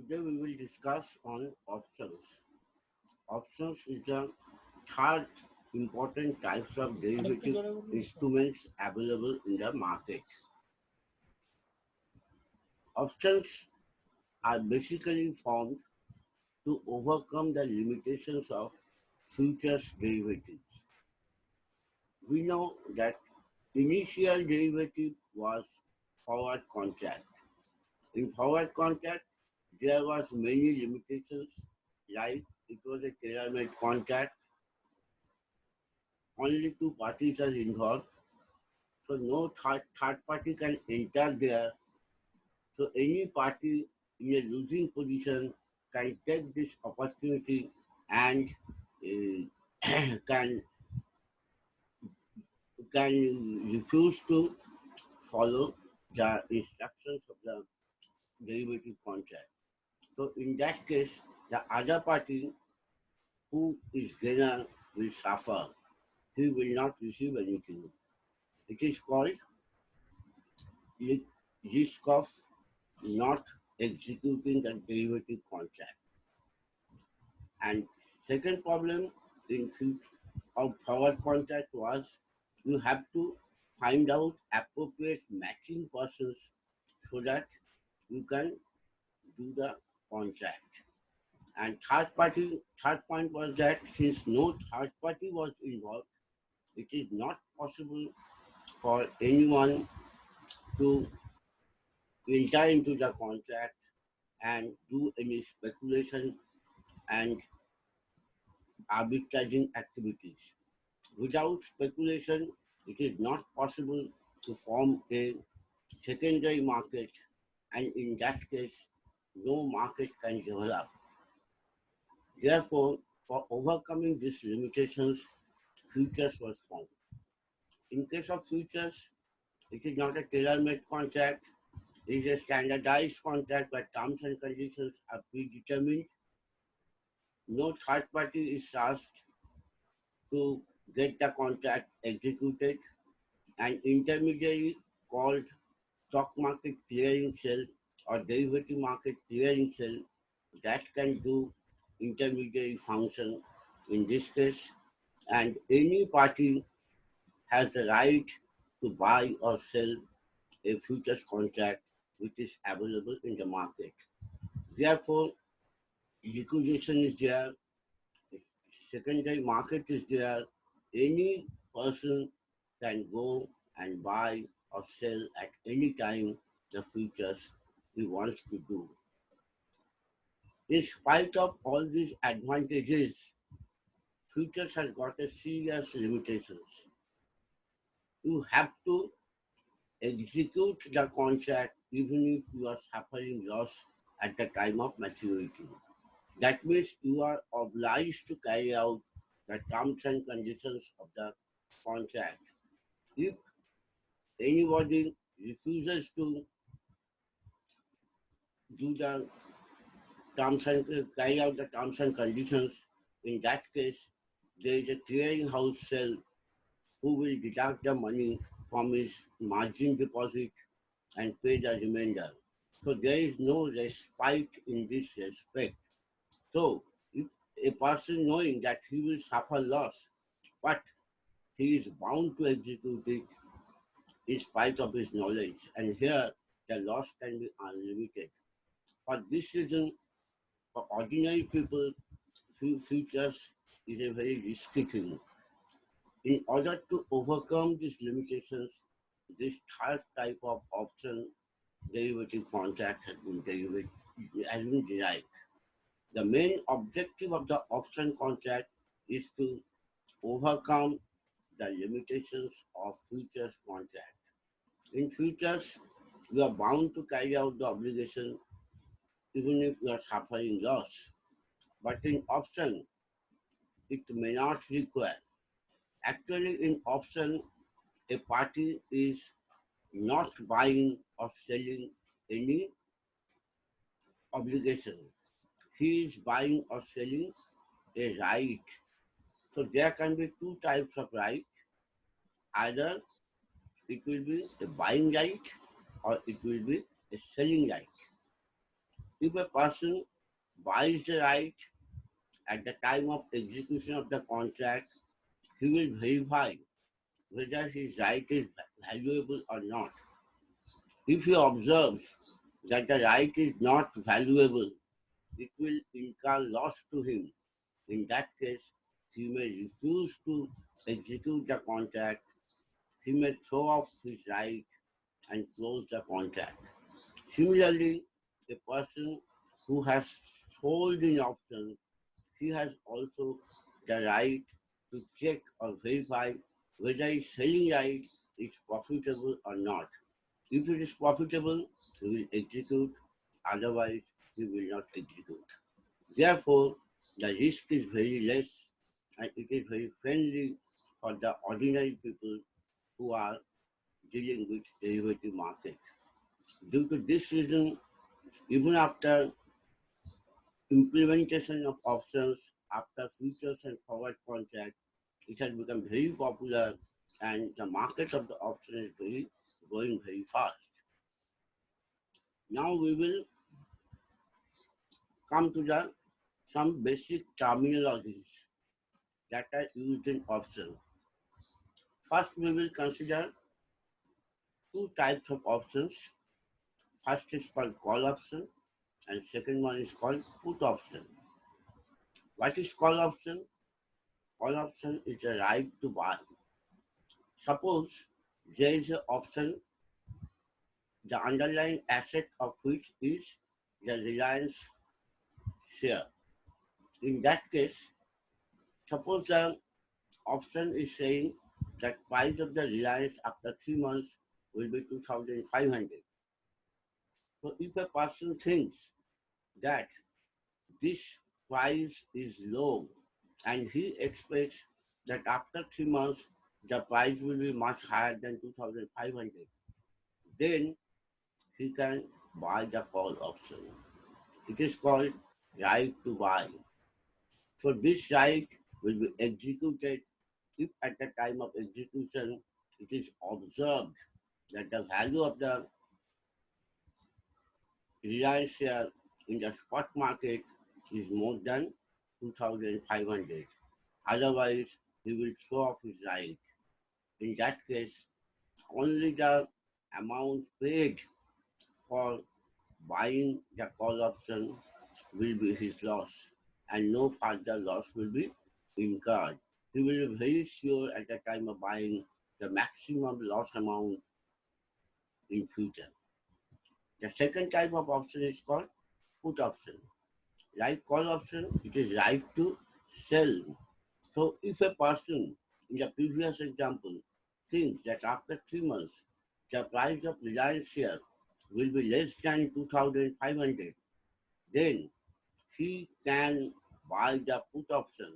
Today we will discuss on options. Options is the third important types of derivative instruments available in the market. Options are basically formed to overcome the limitations of futures derivatives. We know that initial derivative was forward contract. In forward contract, there was many limitations, like it was a tailor-made contract, only two parties are involved, so no third party can enter there. So any party in a losing position can take this opportunity and can can refuse to follow the instructions of the derivative contract. So in that case, the other party who is gainer will suffer. He will not receive anything. It is called risk of not executing the derivative contract. And second problem in of forward contract was you have to find out appropriate matching persons so that you can do the contract. And third point was that since no third party was involved, it is not possible for anyone to enter into the contract and do any speculation and arbitraging activities. Without speculation, it is not possible to form a secondary market, and in that case, no market can develop. Therefore, for overcoming these limitations, futures was formed. In case of futures, it is not a tailor-made contract, it is a standardized contract where terms and conditions are predetermined. No third party is asked to get the contract executed. An intermediary called stock market clearing cell or derivative market clearing cell that can do intermediary function in this case, and any party has the right to buy or sell a futures contract which is available in the market. Therefore, liquidation is there, secondary market is there, any person can go and buy or sell at any time the futures he wants to do. In spite of all these advantages, futures has got a serious limitations. You have to execute the contract even if you are suffering loss at the time of maturity. That means you are obliged to carry out the terms and conditions of the contract. If anybody refuses to do the terms and carry out the terms and conditions, in that case, there is a clearinghouse cell who will deduct the money from his margin deposit and pay the remainder. So there is no respite in this respect. So if a person knowing that he will suffer loss, but he is bound to execute it in spite of his knowledge, and here the loss can be unlimited. For this reason, for ordinary people, futures is a very risky thing. In order to overcome these limitations, this third type of option derivative contract has been derived. The main objective of the option contract is to overcome the limitations of futures contract. In futures, you are bound to carry out the obligation even if you are suffering loss. But in option, it may not require. Actually, in option, a party is not buying or selling any obligation. He is buying or selling a right. So there can be two types of right. Either it will be a buying right or it will be a selling right. If a person buys the right at the time of execution of the contract, he will verify whether his right is valuable or not. If he observes that the right is not valuable, it will incur loss to him. In that case, he may refuse to execute the contract. He may throw off his right and close the contract. Similarly, a person who has sold an option, he has also the right to check or verify whether his selling right is profitable or not. If it is profitable, he will execute, otherwise, he will not execute. Therefore, the risk is very less and it is very friendly for the ordinary people who are dealing with derivative market. Due to this reason, even after implementation of options, after futures and forward contract, it has become very popular and the market of the option is growing very fast. Now we will come to the some basic terminologies that are used in option. First, we will consider two types of options. First is called call option and second one is called put option. What is call option? Call option is the right to buy. Suppose there is an option, the underlying asset of which is the Reliance share. In that case, suppose the option is saying that price of the Reliance after 3 months will be 2,500. So if a person thinks that this price is low and he expects that after 3 months the price will be much higher than 2,500, then he can buy the call option. It is called right to buy. So this right will be executed if at the time of execution it is observed that the value of the Reliance share in the spot market is more than 2,500. Otherwise, he will throw off his right. In that case, only the amount paid for buying the call option will be his loss, and no further loss will be incurred. He will be very sure at the time of buying the maximum loss amount in future. The second type of option is called put option. Like call option, it is right to sell. So if a person in the previous example thinks that after 3 months the price of Reliance share will be less than 2,500, then he can buy the put option.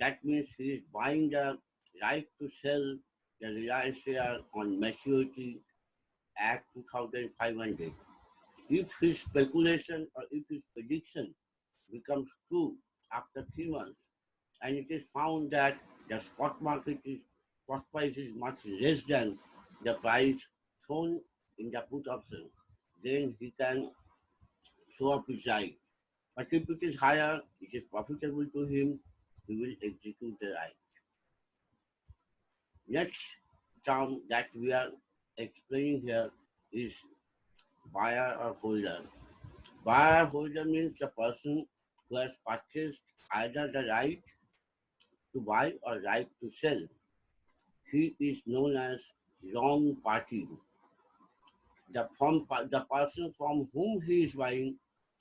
That means he is buying the right to sell the Reliance share on maturity at 2,500. If his speculation or if his prediction becomes true after 3 months, and it is found that the spot price is much less than the price shown in the put option, then he can show up his right. But if it is higher, it is profitable to him, he will execute the right. Next term that we are explaining here is buyer or holder. Buyer or holder means the person who has purchased either the right to buy or right to sell. He is known as long party. The person from whom he is buying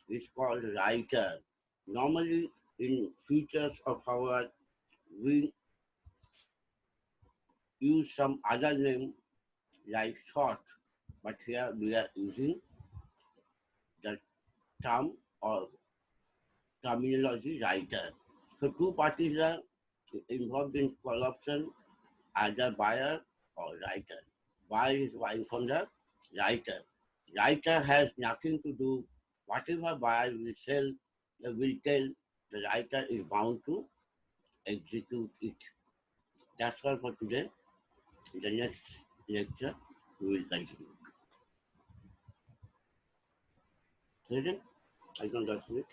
is called writer. Normally, in futures or forward, we use some other name like short, but here we are using the term or terminology writer. So two parties are involved in call option, either buyer or writer. Buyer is buying from the writer. Writer has nothing to do. Whatever buyer will sell, will tell, the writer is bound to execute it. That's all for today. In the next lecture, we will continue. Ready? I don't touch it.